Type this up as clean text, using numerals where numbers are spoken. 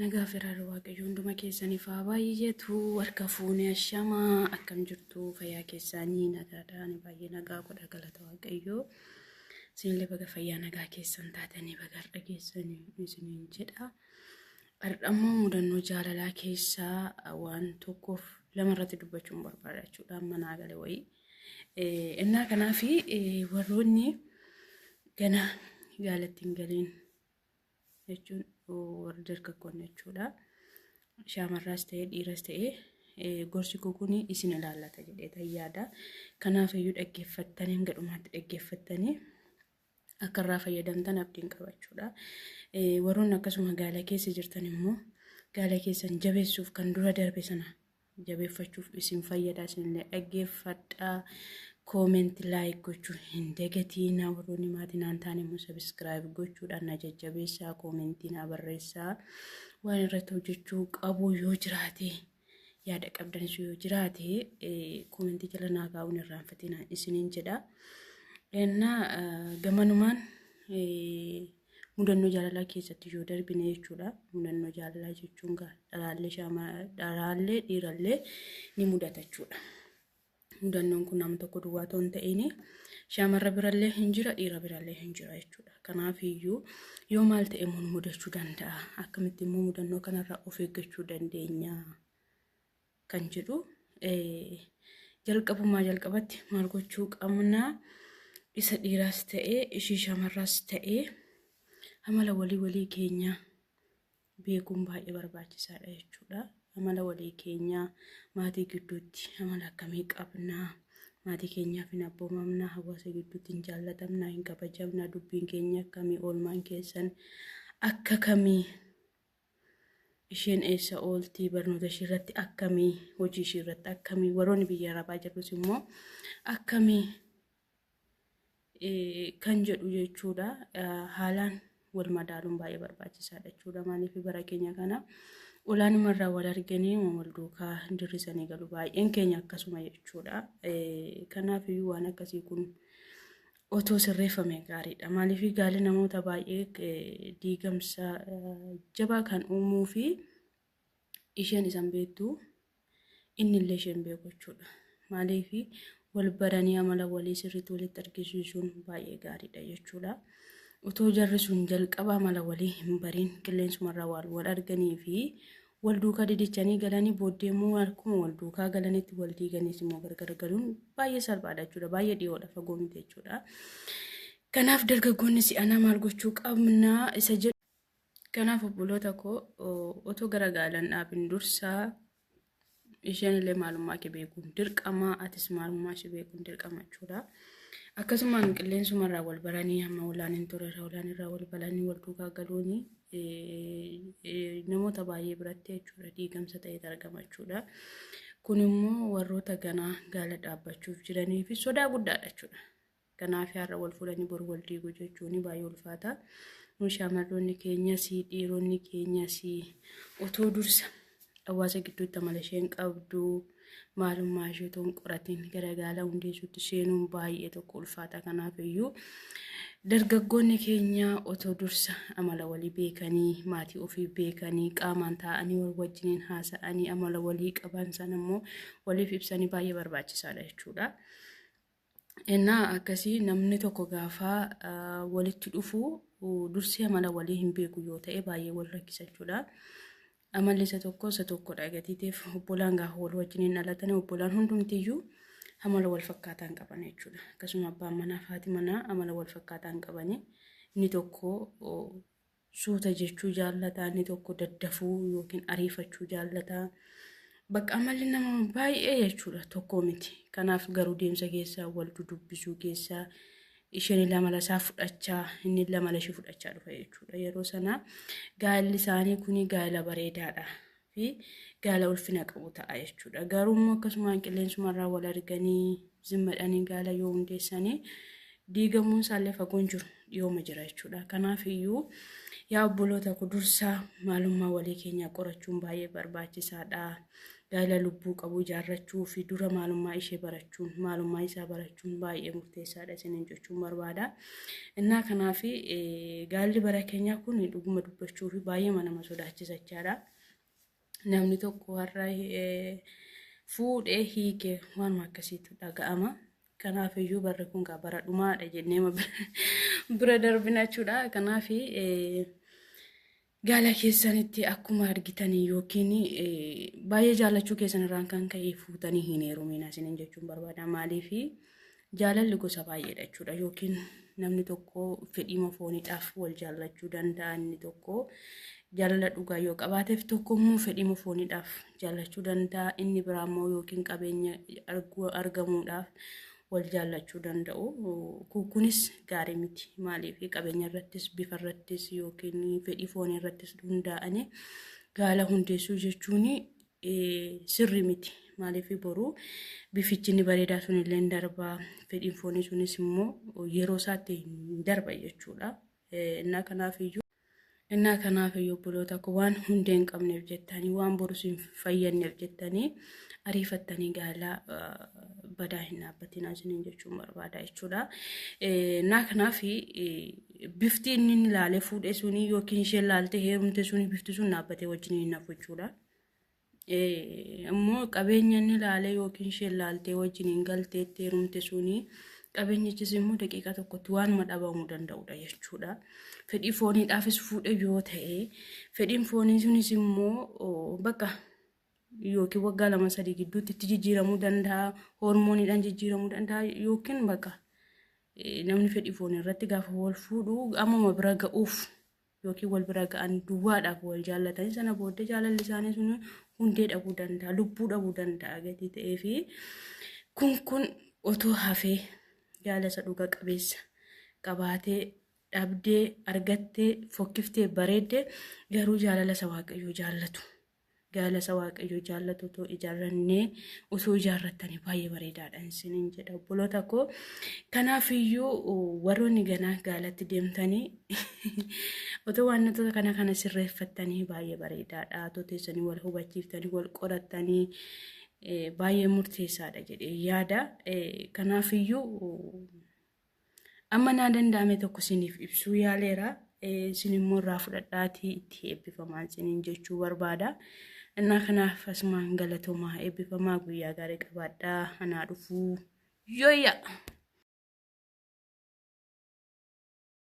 Nagaa firaarra waaqayyo hunduma keessaniif haa baay'eetu harka fuunee ashamaa akkam jirtu fayyaa keessanii nagaadhaan baay'ee nagaa godha galata waaqayyo siinlee baga fayyaa nagaa keessan taatanii baga har'a keessanii isiniin jedha. Har'ammoo mudannoo jaalalaa keessaa waan tokkoof lamarratti dubbachuun barbaada jechuudha manaa galee wayii. Innaa kanaafi warroonni gana jaalattiin galiin jechuun warra dargaggoonni jechuudha. Shaamarraas ta'ee dhiiras ta'ee gorsi kun isin ilaallata jedhee yaada. Kanaaf iyyuu dhaggeeffattanii hanga dhumaatti dhaggeeffattanii akka irraa fayyadamtan abdiin qabachuudha. Warroonni akkasuma gaala keessa jirtan immoo gaala keessan jabeessuuf kan dura darbe sana jabeeffachuuf isin fayyada. Isinillee dhaggeeffadhaa. Comment like gochuu hin dagatinaa. Warroonni maatii naan taane immoo subscribe gochuudhaan na jajjabeessaa. Comment na barreessaa. Waan irratti hojjechuu qabu yoo jiraate yaada qabdanis yoo jiraate comment jala naa kaa'uun irraanfatinaa isiniin jedha. Innaa gamanumaan mudannoo jaalalaa keessatti yoo darbine jechuudha. Mudannoo jaalalaa jechuun dhalaallee dhiirallee ni mudata jechuudha. Mudannoon kun nama tokko duwwaa ta'uun ta'ini shaamarra birallee hin jira dhiira birallee hin jira jechuudha. Kanaaf iyyuu yoo maal ta'e immoo mudachuu danda'a. Akkamitti immoo mudannoo kanarraa of eeggachuu dandeenya kan jedhu jalqabatti maal gochuu qabna. Isa dhiiraas ta'ee ishii shaamarraas ta'ee amala walii keenya beekuun baay'ee barbaachisaadha jechuudha. Amala walii keenya maatii gidduutti amala akkamii qabna? Maatii keenyaaf hin abboomamna, hawaasa gidduutti hin jaallatamna, hin kabajamna, dubbiin keenya akkamii, oolmaan keessan akka kamii, isheen eessa ooltii, barnoota ishee irratti akkamii, hojii ishee irratti akkamii, warroonni biyya arabaa jirus immoo akkamii kan jedhu jechuudha. Haalaan wal madaaluun baay'ee barbaachisaadha jechuudha. Maaliif bara keenya kana olaanummarraa wal arganii wal duukaa dirrisanii galu baay'een keenya akkasuma jechuudha. Kanaaf iyyuu waan akkasii kun otoo sirreeffame gaariidha. Maaliif gaalli namoota baay'ee diigamsa jabaa kan uumuu fi isheen isan beektu innillee isheen beeku jechuudha. Maaliif wal baranii amala walii sirriitti walitti argisiisuun baay'ee gaariidha jechuudha. Otoo jarri sun jalqaba amala walii hin bariin qilleensumarraa wal arganii fi wal duukaa didichanii galanii booddee immoo akkuma wal duukaa galanitti wal diiganiis immoo gargar galuun baay'ee salphaadha jechuudha. Baay'ee dhiyoodha, fagoo miti jechuudha. Kanaaf dargaggoonni si'anaa maal gochuu qabna isa jedhu. Kanaaf obboloota koo otoo gara gaalan dhaabin dursaa isheen illee maalummaa kee beekuun dirqama, atis maalummaa ishee beekuun dirqama jechuudha. Akkasumaan qilleensumarraa wal baranii amma olaan hin turre olaan irraa wal baranii wal duukaa galuun namoota baay'ee biratti jechuudha diigamsa ta'ee argama jechuudha. Kun immoo warroota ganaa gaala dhaabbachuuf jiranii fi sodaa guddaadha jechuudha. Kanaaf har'a wal fuudhanii bor wal diiguu jechuun baay'ee ulfaata. Shaamarroonni keenyas dhiironni keenyas otoo dursa hawaasa gidduutti amala isheen qabdu maalummaa ishee otoo hin qoratiin gara gaala hundeessuutti seenuun baay'ee tokko ulfaata. Kanaaf iyyuu dargaggoonni keenya otoo dursa amala walii beekanii, maatii ofii beekanii, qaamaan taa'anii wal wajjiniin haasa'anii amala walii qaban sana immoo waliif ibsanii baay'ee barbaachisaadha jechuudha. Innaa akkasii namni tokko gaafa walitti dhufu dursi amala walii hin beeku yoo ta'e baay'ee wal rakkisa jechuudha. Amalli isa tokkodha gatiiteef obbolaan gaafa wal wajjiniin dhalatanii obbolaan hundumtiyyuu amala wal fakkaataan qaban jechuudha. Akkasuma abbaan manaa fi haati manaa amala wal fakkaataan qabanii inni tokko suuta jechuu jaallata, inni tokko daddafuu yookiin ariifachuu jaallata. Bakka amalli nama baay'ee jechuudha tokko miti. Kanaaf garuu deemsa keessaa wal dudubbisuu keessaa isheen lamala isaa fudhachaa inni lamala ishee fudhachaa dhufa jechuudha. Yeroo sana gaalli isaanii kuni gaala bareedaadha fi gaala ulfina qabu ta'a jechuudha. Garuu immoo akkasumaan qilleensumarraa wal arganii zimmadhanii gaala yoo hundeessanii diigamuun isaallee fagoon jiru dhiyooma jira jechuudha. Kanaaf iyyuu yaa obboloota koo dursaa maalummaa walii keenyaa qorachuun baay'ee barbaachisaadha. gaa'ela lubbuu qabu ijaarrachuu fi dura maalummaa ishee barachuun maalummaa isaa barachuun baay'ee murteessaadha isiniin jechuun barbaada. Innaa kanaaf gaalli bara keenyaa kun dhuguma dubbachuu fi baay'ee nama sodaachisachaadha. Namni tokko har'a fuudhee hiikee waan akkasiitu dhaga'ama. Kanaaf iyyuu barri kun bara dhumaadha jennee bira darbinachuudha. Kanaaf gaala keessanitti akkuma argitanii yookiin baay'ee jaallachuu keessan irraan kan ka'e fuutanii hin heerumin isiniin jechuun barbaada. Maaliif jaalalli gosa baay'eedha jechuudha. Yookiin namni tokko fedhii fooniidhaaf wal jaallachuu danda'a, inni tokko jaalala dhugaa yoo qabaateef tokko immoo fedhii fooniidhaaf jaallachuu danda'a, inni biraa immoo yookiin qabeenya argamuudhaaf wal jaallachuu danda'u. Kunis gaarii miti. Maaliif qabeenya irrattis bifa irrattis yookiin fedhii foonii irrattis hundaa'anii gaala hundeessuu jechuun sirri miti. Maaliif boru bifichi inni bareedaa sun illee darbaa, fedhiin foonii sunis immoo yeroo isaatti darba jechuudha. Innaa kanaaf iyyuu obboloota koo waan hundee hin qabneef jettanii waan borus hin fayyadneef jettanii ariifattanii gaala badaa hin dhaabbatin isiniin jechuun barbaada jechuudha. Innaa kanaaf bifti inni ilaalee fuudhee suni yookiin isheen ilaaltee heerumte suni bifti sun dhaabbatee wajjin hin hafu jechuudha. Ammoo qabeenya inni ilaalee yookiin isheen ilaaltee wajjin hin galteetti heerumte suni qabeenyichis immoo daqiiqaa tokkotti waan dhabamuu danda'udha jechuudha. Fedhii fooniidhaafis fuudhe yoo ta'e fedhiin foonii sunis immoo bakka yookiin waggaa 2-3 gidduutti itti jijjiiramuu danda'a, hormooniidhaan jijjiiramuu danda'a yookiin bakka namni fedhii foonii irratti gaafa wal fuudhu ammuma bira ga'uuf yookiin wal bira ga'an duwwaadhaaf wal jaallatanii sana booddee jaalalli isaanii sun hundee dhabuu danda'a, lubbuu dhabuu danda'a gatii ta'ee fi kun otoo hafee jaalala dhuga qabeessa qabaatee dhabdee argattee fokkiftee bareeddee garuu jaalala isa waaqayyoo jaallatu. Jaalala isa waaqayyoo jaallatu otoo ijaarrannee osoo ijaarrattanii baay'ee bareedaadha isiniin jedha obboloota koo. Kanaaf iyyuu warroonni ganaa gaalatti deemtanii otoo wantoota kana sirreeffattanii baay'ee bareedaadha. Otoo teessanii wal hubachiiftanii wal qorattanii baay'ee murteessaadha jedhee yaada. Kanaaf iyyuu amma naa danda'ame tokko isiniif ibsuu yaaleera. Isin immoo irraa fudhadhaatii itti eebbifamaa isiniin jechuu barbaada. Innaa kanaaf asumaan galatoomaa eebbifamaa guyyaa gaarii qabaadhaa anaa dhufuu yooyya.